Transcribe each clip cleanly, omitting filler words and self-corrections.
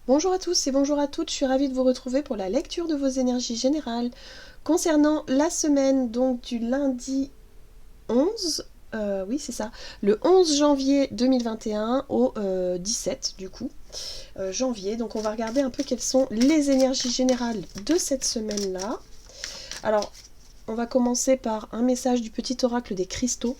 Bonjour à tous et bonjour à toutes, je suis ravie de vous retrouver pour la lecture de vos énergies générales concernant la semaine donc du lundi 11, oui c'est ça, le 11 janvier 2021 au 17 du coup, janvier. Donc on va regarder un peu quelles sont les énergies générales de cette semaine-là. Alors on va commencer par un message du petit oracle des cristaux.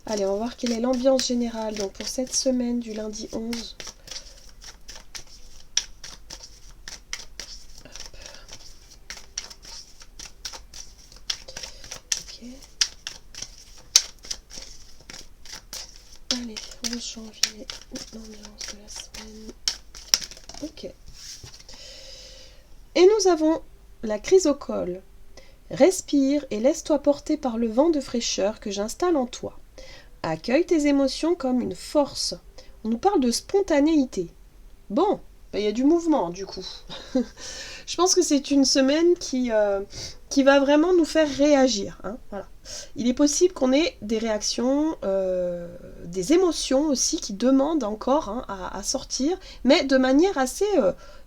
Allez, on va voir quelle est l'ambiance générale donc pour cette semaine du lundi 11. Ok. Allez, 11 janvier, l'ambiance de la semaine. Ok. Et nous avons la chrysocole. Respire et laisse-toi porter par le vent de fraîcheur que j'installe en toi. Accueille tes émotions comme une force. On nous parle de spontanéité. Bon, il y a du mouvement du coup. Je pense que c'est une semaine qui va vraiment nous faire réagir. Hein, voilà. Il est possible qu'on ait des réactions, des émotions aussi qui demandent encore hein, à sortir, mais de manière assez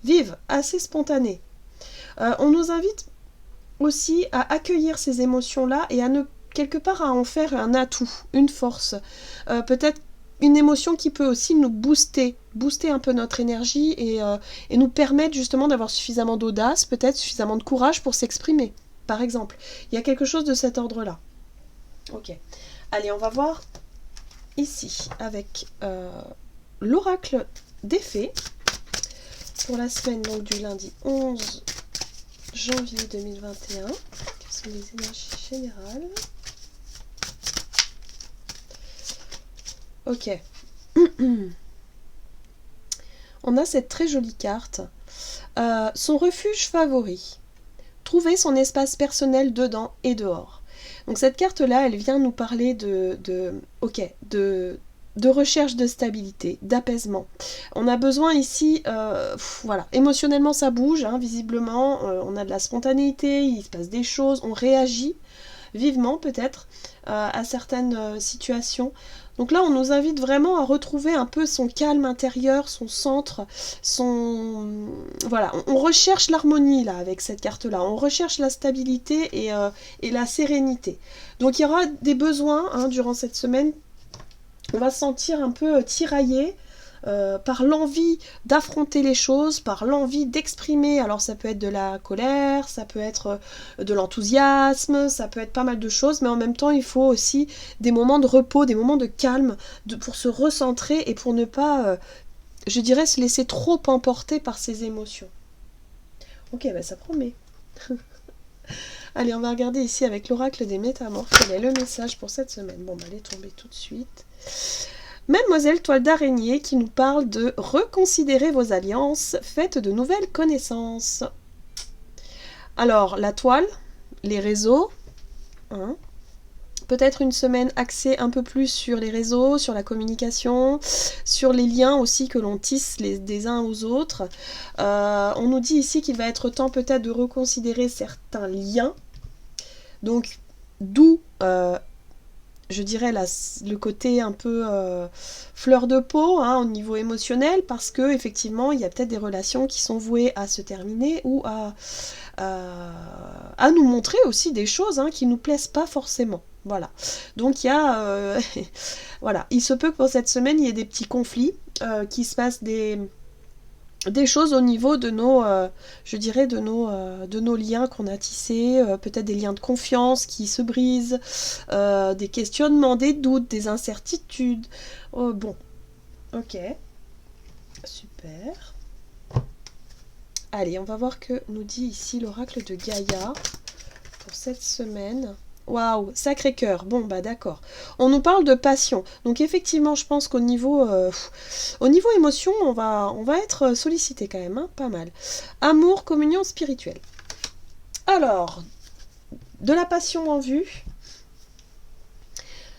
vive, assez spontanée. On nous invite aussi à accueillir ces émotions-là et à ne quelque part à en faire un atout, une force. Peut-être une émotion qui peut aussi nous booster un peu notre énergie et nous permettre justement d'avoir suffisamment d'audace, peut-être suffisamment de courage pour s'exprimer, par exemple. Il y a quelque chose de cet ordre-là. Ok. Allez, on va voir ici avec l'oracle des fées pour la semaine donc, du lundi 11 janvier 2021. Quelles sont les énergies générales? Ok. On a cette très jolie carte. Son refuge favori. Trouver son espace personnel dedans et dehors. Donc cette carte-là, elle vient nous parler de recherche de stabilité, d'apaisement. On a besoin ici, voilà, émotionnellement ça bouge, hein, visiblement, on a de la spontanéité, il se passe des choses, on réagit vivement peut-être à certaines situations. Donc là, on nous invite vraiment à retrouver un peu son calme intérieur, son centre, son... Voilà, on recherche l'harmonie là avec cette carte-là, on recherche la stabilité et la sérénité. Donc il y aura des besoins hein, durant cette semaine, on va se sentir un peu tiraillé, par l'envie d'affronter les choses, par l'envie d'exprimer. Alors ça peut être de la colère, ça peut être de l'enthousiasme, ça peut être pas mal de choses, mais en même temps il faut aussi des moments de repos, des moments de calme pour se recentrer et pour ne pas, je dirais, se laisser trop emporter par ses émotions. Ok, bah ça promet. Allez, on va regarder ici avec l'oracle des métamorphes quel est le message pour cette semaine. Bon, bah elle est tombée tout de suite. Mademoiselle Toile d'Araignée qui nous parle de reconsidérer vos alliances, faites de nouvelles connaissances. Alors, la toile, les réseaux, hein, peut-être une semaine axée un peu plus sur les réseaux, sur la communication, sur les liens aussi que l'on tisse des uns aux autres. On nous dit ici qu'il va être temps peut-être de reconsidérer certains liens. Donc, d'où je dirais le côté un peu fleur de peau hein, au niveau émotionnel, parce que effectivement il y a peut-être des relations qui sont vouées à se terminer ou à nous montrer aussi des choses hein, qui nous plaisent pas forcément. Voilà. Donc il y a voilà, il se peut que pour cette semaine il y ait des petits conflits, qui se passent des choses au niveau de nos, je dirais, de nos liens qu'on a tissés, peut-être des liens de confiance qui se brisent, des questionnements, des doutes, des incertitudes. Oh, bon, ok, super. Allez, on va voir que nous dit ici l'oracle de Gaïa pour cette semaine. Waouh, sacré cœur. Bon, bah d'accord. On nous parle de passion. Donc effectivement, je pense qu'au niveau, émotion, on va être sollicité quand même, hein, pas mal. Amour, communion spirituelle. Alors, de la passion en vue,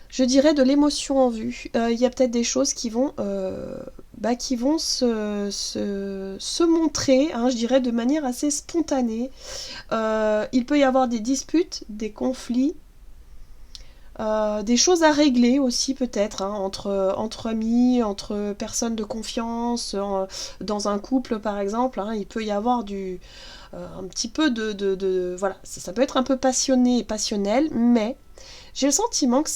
je dirais de l'émotion en vue. Il y a peut-être des choses qui vont se montrer, hein, je dirais, de manière assez spontanée. Il peut y avoir des disputes, des conflits. Des choses à régler aussi peut-être, hein, entre amis, entre personnes de confiance, dans un couple par exemple, hein, il peut y avoir un petit peu voilà, ça peut être un peu passionné et passionnel, mais j'ai le sentiment que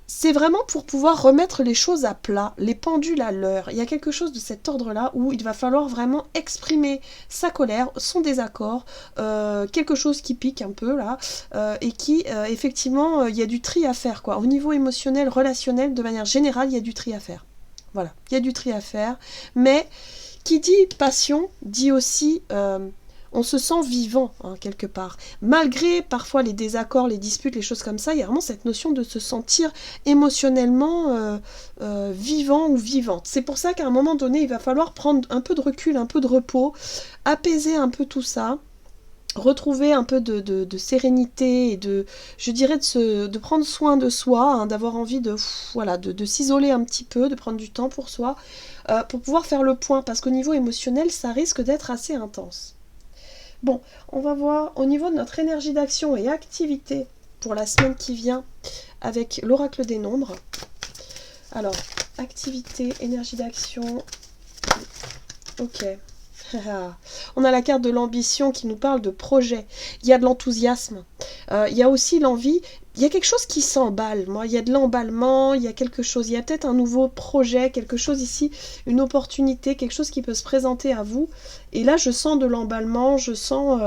c'est vraiment pour pouvoir remettre les choses à plat, les pendules à l'heure. Il y a quelque chose de cet ordre-là où il va falloir vraiment exprimer sa colère, son désaccord, quelque chose qui pique un peu là, et qui, effectivement, il y a du tri à faire, quoi. Au niveau émotionnel, relationnel, de manière générale, il y a du tri à faire. Voilà, il y a du tri à faire. Mais qui dit passion, dit aussi... on se sent vivant, hein, quelque part. Malgré parfois les désaccords, les disputes, les choses comme ça, il y a vraiment cette notion de se sentir émotionnellement vivant ou vivante. C'est pour ça qu'à un moment donné, il va falloir prendre un peu de recul, un peu de repos, apaiser un peu tout ça, retrouver un peu de sérénité et je dirais de prendre soin de soi, hein, d'avoir envie voilà, de s'isoler un petit peu, de prendre du temps pour soi, pour pouvoir faire le point, parce qu'au niveau émotionnel, ça risque d'être assez intense. Bon, on va voir au niveau de notre énergie d'action et activité pour la semaine qui vient avec l'oracle des nombres. Alors, activité, énergie d'action. Ok. On a la carte de l'ambition qui nous parle de projet. Il y a de l'enthousiasme. Il y a aussi l'envie. Il y a quelque chose qui s'emballe. Moi, il y a de l'emballement. Il y a quelque chose. Il y a peut-être un nouveau projet, quelque chose ici, une opportunité, quelque chose qui peut se présenter à vous. Et là, je sens de l'emballement. Je sens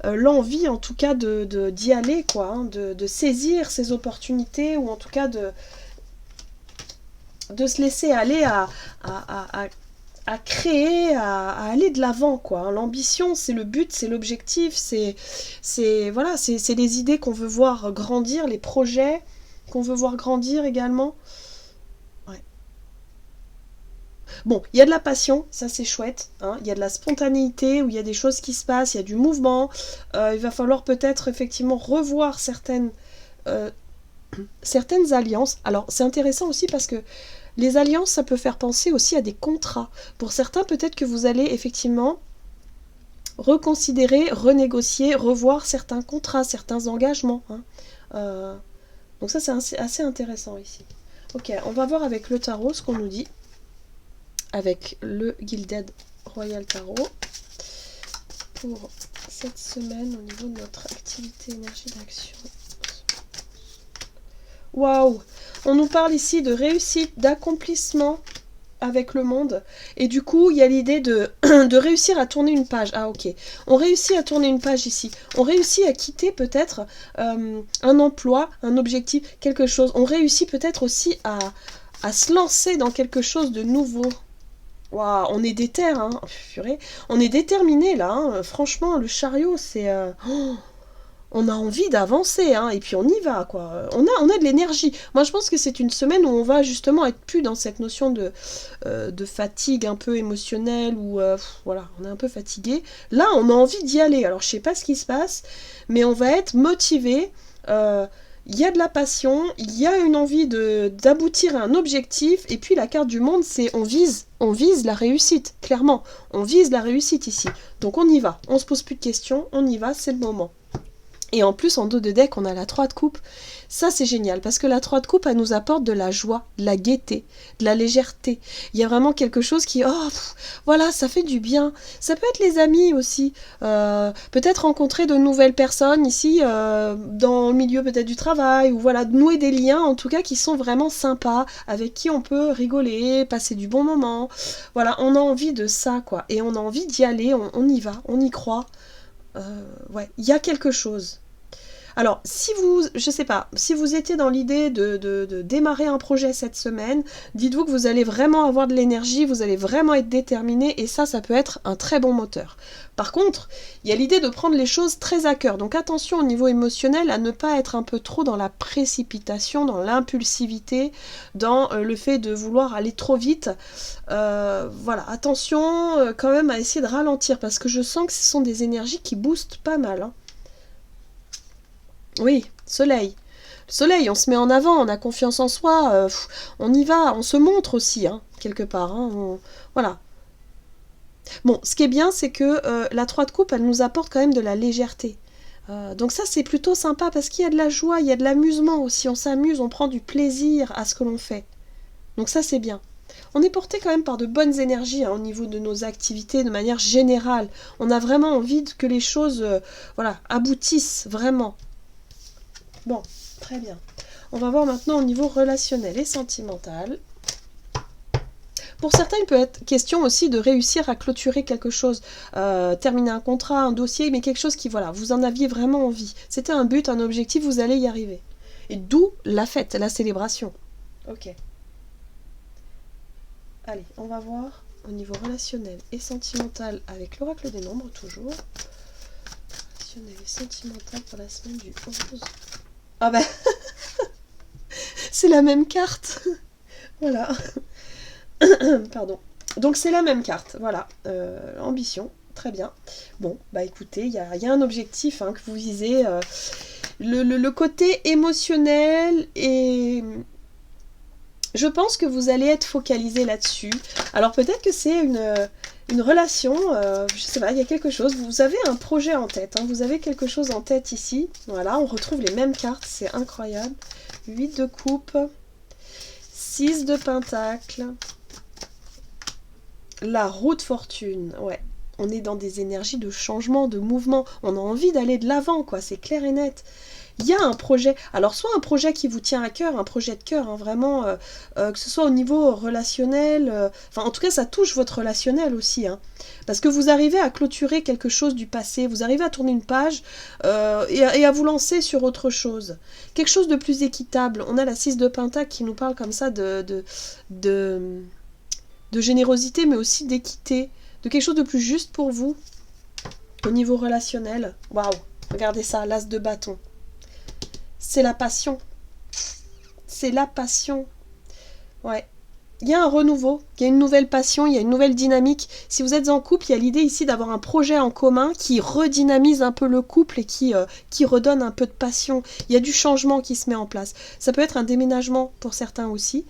l'envie, en tout cas, d'y aller, quoi, hein, de saisir ces opportunités, ou en tout cas de se laisser aller à créer, à aller de l'avant, quoi. L'ambition, c'est le but, c'est l'objectif, c'est voilà, c'est les idées qu'on veut voir grandir, les projets qu'on veut voir grandir également. Ouais. Bon, il y a de la passion, ça c'est chouette, hein. Il y a de la spontanéité, où il y a des choses qui se passent, il y a du mouvement. Il va falloir peut-être effectivement revoir certaines alliances. Alors, c'est intéressant aussi parce que les alliances, ça peut faire penser aussi à des contrats. Pour certains, peut-être que vous allez effectivement reconsidérer, renégocier, revoir certains contrats, certains engagements, hein. Donc ça, c'est assez intéressant ici. Ok, on va voir avec le tarot ce qu'on nous dit. Avec le Gilded Royal Tarot. Pour cette semaine, au niveau de notre activité, énergie d'action. Waouh! On nous parle ici de réussite, d'accomplissement avec le monde. Et du coup, il y a l'idée de réussir à tourner une page. Ah, ok. On réussit à tourner une page ici. On réussit à quitter peut-être un emploi, un objectif, quelque chose. On réussit peut-être aussi à se lancer dans quelque chose de nouveau. Waouh, on est déter, hein. Purée. On est déterminé là, hein. Franchement, le chariot, c'est... on a envie d'avancer, hein, et puis on y va, quoi. On a de l'énergie. Moi, je pense que c'est une semaine où on va justement être plus dans cette notion de fatigue un peu émotionnelle, ou voilà, on est un peu fatigué. Là, on a envie d'y aller. Alors, je sais pas ce qui se passe, mais on va être motivé. Il y a de la passion, il y a une envie d'aboutir à un objectif, et puis la carte du monde, c'est on vise la réussite, clairement. On vise la réussite ici. Donc on y va, on se pose plus de questions, on y va, c'est le moment. Et en plus, en dos de deck, on a la 3 de coupe. Ça, c'est génial, parce que la 3 de coupe, elle nous apporte de la joie, de la gaieté, de la légèreté. Il y a vraiment quelque chose qui... voilà, ça fait du bien. Ça peut être les amis aussi. Peut-être rencontrer de nouvelles personnes ici, dans le milieu peut-être du travail, ou voilà, nouer des liens, en tout cas, qui sont vraiment sympas, avec qui on peut rigoler, passer du bon moment. Voilà, on a envie de ça, quoi. Et on a envie d'y aller, on y va, on y croit. Ouais, il y a quelque chose. Alors, si vous étiez dans l'idée de démarrer un projet cette semaine, dites-vous que vous allez vraiment avoir de l'énergie, vous allez vraiment être déterminé, et ça peut être un très bon moteur. Par contre, il y a l'idée de prendre les choses très à cœur, donc attention au niveau émotionnel à ne pas être un peu trop dans la précipitation, dans l'impulsivité, dans le fait de vouloir aller trop vite. Voilà, attention quand même à essayer de ralentir, parce que je sens que ce sont des énergies qui boostent pas mal, hein. Oui, soleil. Le soleil, on se met en avant, on a confiance en soi, on y va, on se montre aussi, hein, quelque part. Hein, voilà. Bon, ce qui est bien, c'est que la 3 de coupe, elle nous apporte quand même de la légèreté. Donc ça, c'est plutôt sympa parce qu'il y a de la joie, il y a de l'amusement aussi. On s'amuse, on prend du plaisir à ce que l'on fait. Donc ça, c'est bien. On est porté quand même par de bonnes énergies au niveau de nos activités de manière générale. On a vraiment envie que les choses voilà, aboutissent vraiment. Bon, très bien. On va voir maintenant au niveau relationnel et sentimental. Pour certains, il peut être question aussi de réussir à clôturer quelque chose, terminer un contrat, un dossier, mais quelque chose qui, voilà, vous en aviez vraiment envie. C'était un but, un objectif, vous allez y arriver. Et d'où la fête, la célébration. Ok. Allez, on va voir au niveau relationnel et sentimental avec l'oracle des nombres, toujours. Relationnel et sentimental pour la semaine du 11. Ah ben, c'est la même carte. Voilà. Pardon. Donc c'est la même carte, voilà. Ambition, très bien. Bon, bah écoutez, il y a un objectif que vous visez. Le côté émotionnel et... Je pense que vous allez être focalisé là-dessus. Alors peut-être que c'est une relation, je sais pas, il y a quelque chose. Vous avez un projet en tête, vous avez quelque chose en tête ici. Voilà, on retrouve les mêmes cartes, c'est incroyable. 8 de coupe, 6 de pentacle, la roue de fortune, ouais. On est dans des énergies de changement, de mouvement. On a envie d'aller de l'avant, quoi, c'est clair et net. Il y a un projet, alors soit un projet qui vous tient à cœur, un projet de cœur, vraiment, que ce soit au niveau relationnel, enfin en tout cas ça touche votre relationnel aussi, parce que vous arrivez à clôturer quelque chose du passé, vous arrivez à tourner une page et à vous lancer sur autre chose. Quelque chose de plus équitable. On a la 6 de pentacle qui nous parle comme ça de générosité, mais aussi d'équité, de quelque chose de plus juste pour vous au niveau relationnel. Waouh, regardez ça, l'as de bâton. C'est la passion. C'est la passion. Ouais. Il y a un renouveau, il y a une nouvelle passion, il y a une nouvelle dynamique. Si vous êtes en couple, il y a l'idée ici d'avoir un projet en commun qui redynamise un peu le couple et qui redonne un peu de passion. Il y a du changement qui se met en place. Ça peut être un déménagement pour certains aussi,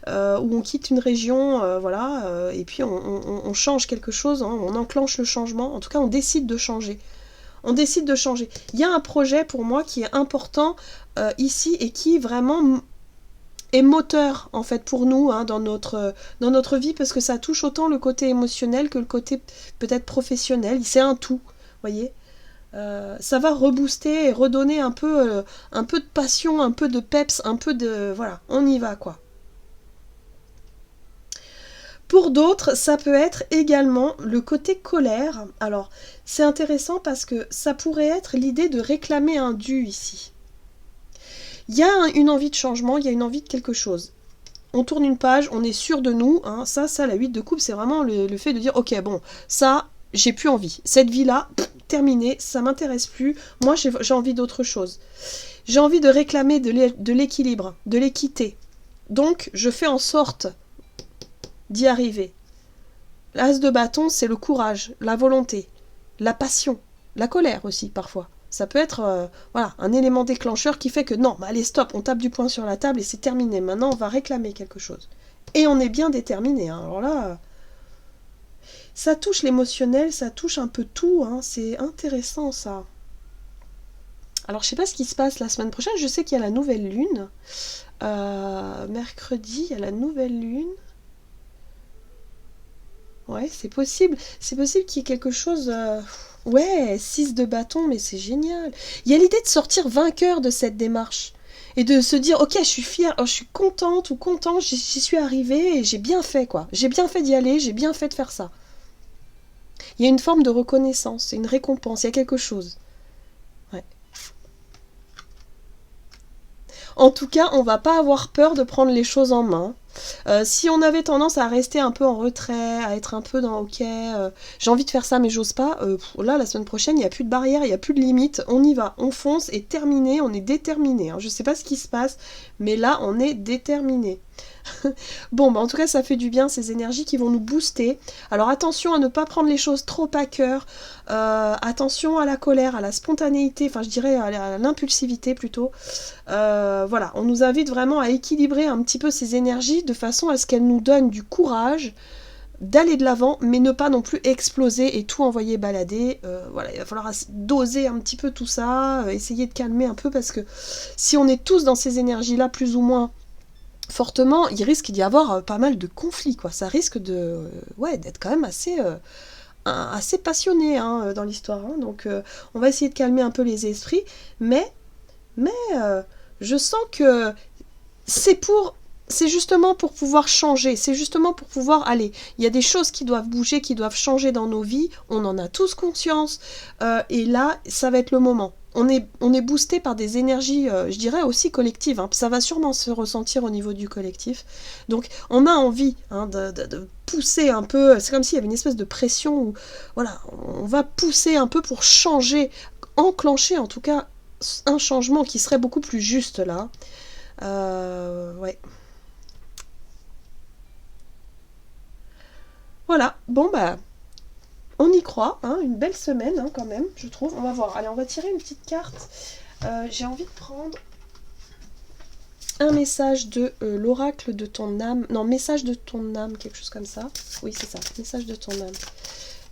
où on quitte une région, voilà, et puis on change quelque chose, on enclenche le changement. En tout cas, on décide de changer. On décide de changer. Il y a un projet pour moi qui est important ici et qui vraiment est moteur en fait pour nous dans notre vie, parce que ça touche autant le côté émotionnel que le côté peut-être professionnel. C'est un tout, voyez. Ça va rebooster et redonner un peu de passion, un peu de peps, un peu de... Voilà, on y va quoi. Pour d'autres, ça peut être également le côté colère. Alors, c'est intéressant parce que ça pourrait être l'idée de réclamer un dû ici. Il y a une envie de changement, il y a une envie de quelque chose. On tourne une page, on est sûr de nous. Ça, la 8 de coupe, c'est vraiment le fait de dire, ok, bon, ça, j'ai plus envie. Cette vie-là, terminée, ça m'intéresse plus. Moi, j'ai envie d'autre chose. J'ai envie de réclamer de l'équilibre, de l'équité. Donc, je fais en sorte d'y arriver. L'as de bâton, c'est le courage, la volonté, la passion, la colère aussi parfois. Ça peut être voilà, un élément déclencheur qui fait que non, allez stop, on tape du poing sur la table et c'est terminé. Maintenant, on va réclamer quelque chose. Et on est bien déterminé. Alors là, ça touche l'émotionnel, ça touche un peu tout. C'est intéressant ça. Alors, je sais pas ce qui se passe la semaine prochaine. Je sais qu'il y a la nouvelle lune. Mercredi, il y a la nouvelle lune. Ouais, c'est possible. C'est possible qu'il y ait quelque chose... Ouais, 6 de bâton, mais c'est génial. Il y a l'idée de sortir vainqueur de cette démarche. Et de se dire, ok, je suis fière, je suis contente ou content, j'y suis arrivée et j'ai bien fait, quoi. J'ai bien fait d'y aller, j'ai bien fait de faire ça. Il y a une forme de reconnaissance, une récompense, il y a quelque chose. Ouais. En tout cas, on va pas avoir peur de prendre les choses en main. Si on avait tendance à rester un peu en retrait, à être un peu dans ok, j'ai envie de faire ça mais j'ose pas, là la semaine prochaine il n'y a plus de barrière, il n'y a plus de limite, on y va, on fonce et terminé, on est déterminé. Je sais pas ce qui se passe, mais là on est déterminé. Bon, en tout cas ça fait du bien, ces énergies qui vont nous booster. Alors attention à ne pas prendre les choses trop à cœur, attention à la colère, à la spontanéité, enfin je dirais à l'impulsivité plutôt. Voilà, on nous invite vraiment à équilibrer un petit peu ces énergies de façon à ce qu'elles nous donnent du courage, d'aller de l'avant, mais ne pas non plus exploser et tout envoyer balader. Voilà, il va falloir doser un petit peu tout ça, essayer de calmer un peu, parce que si on est tous dans ces énergies-là, plus ou moins fortement, il risque d'y avoir pas mal de conflits, quoi. Ça risque de, d'être quand même assez passionné hein, dans l'histoire. Hein. Donc on va essayer de calmer un peu les esprits, mais je sens que c'est justement pour pouvoir changer, c'est justement pour pouvoir aller. Il y a des choses qui doivent bouger, qui doivent changer dans nos vies, on en a tous conscience, et là, ça va être le moment. On est boosté par des énergies, je dirais aussi collectives, hein. Ça va sûrement se ressentir au niveau du collectif. Donc, on a envie hein, de pousser un peu, c'est comme s'il y avait une espèce de pression où, voilà, on va pousser un peu pour changer, enclencher en tout cas un changement qui serait beaucoup plus juste là. Ouais. Voilà, bon bah, on y croit, hein, une belle semaine hein, quand même, je trouve. On va voir, allez, on va tirer une petite carte. J'ai envie de prendre un message de l'oracle de ton âme. Non, message de ton âme, quelque chose comme ça. Oui, c'est ça, message de ton âme.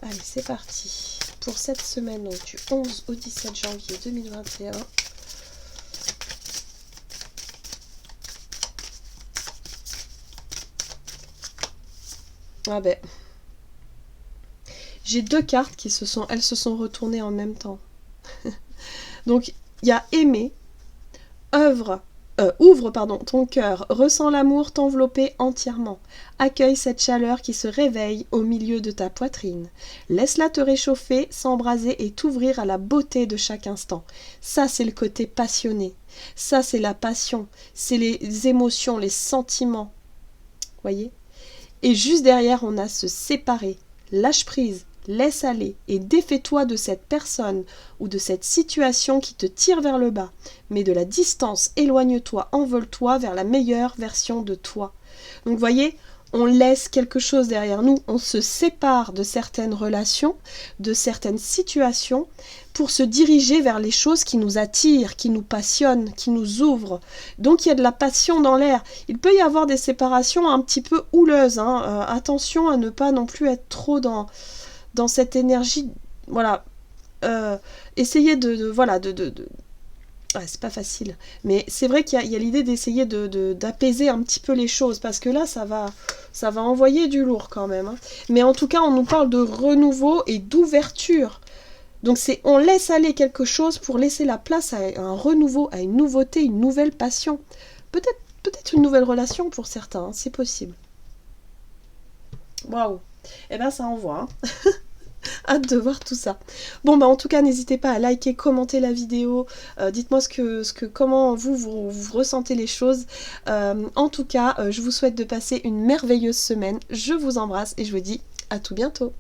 Allez, c'est parti. Pour cette semaine, donc, du 11 au 17 janvier 2021. Ah ben... J'ai deux cartes elles se sont retournées en même temps. Donc, il y a aimer, ouvre ton cœur, ressens l'amour t'envelopper entièrement. Accueille cette chaleur qui se réveille au milieu de ta poitrine. Laisse-la te réchauffer, s'embraser et t'ouvrir à la beauté de chaque instant. Ça, c'est le côté passionné. Ça, c'est la passion. C'est les émotions, les sentiments. Voyez ? Et juste derrière, on a se séparer. Lâche prise. Laisse aller et défais-toi de cette personne ou de cette situation qui te tire vers le bas. Mets de la distance, éloigne-toi, envole-toi vers la meilleure version de toi. Donc voyez, on laisse quelque chose derrière nous, on se sépare de certaines relations, de certaines situations pour se diriger vers les choses qui nous attirent, qui nous passionnent, qui nous ouvrent. Donc il y a de la passion dans l'air. Il peut y avoir des séparations un petit peu houleuses. Hein. Attention à ne pas non plus être trop dans cette énergie, voilà, essayer ouais, c'est pas facile, mais c'est vrai qu'il y a l'idée d'essayer d'apaiser un petit peu les choses, parce que là, ça va envoyer du lourd quand même, hein. Mais en tout cas, on nous parle de renouveau et d'ouverture, donc on laisse aller quelque chose pour laisser la place à un renouveau, à une nouveauté, une nouvelle passion, peut-être une nouvelle relation pour certains, hein, c'est possible. Waouh, eh ben ça envoie, hein. Hâte de voir tout ça. Bon bah en tout cas n'hésitez pas à liker, commenter la vidéo, dites-moi comment vous ressentez les choses. En tout cas je vous souhaite de passer une merveilleuse semaine, je vous embrasse et je vous dis à tout bientôt.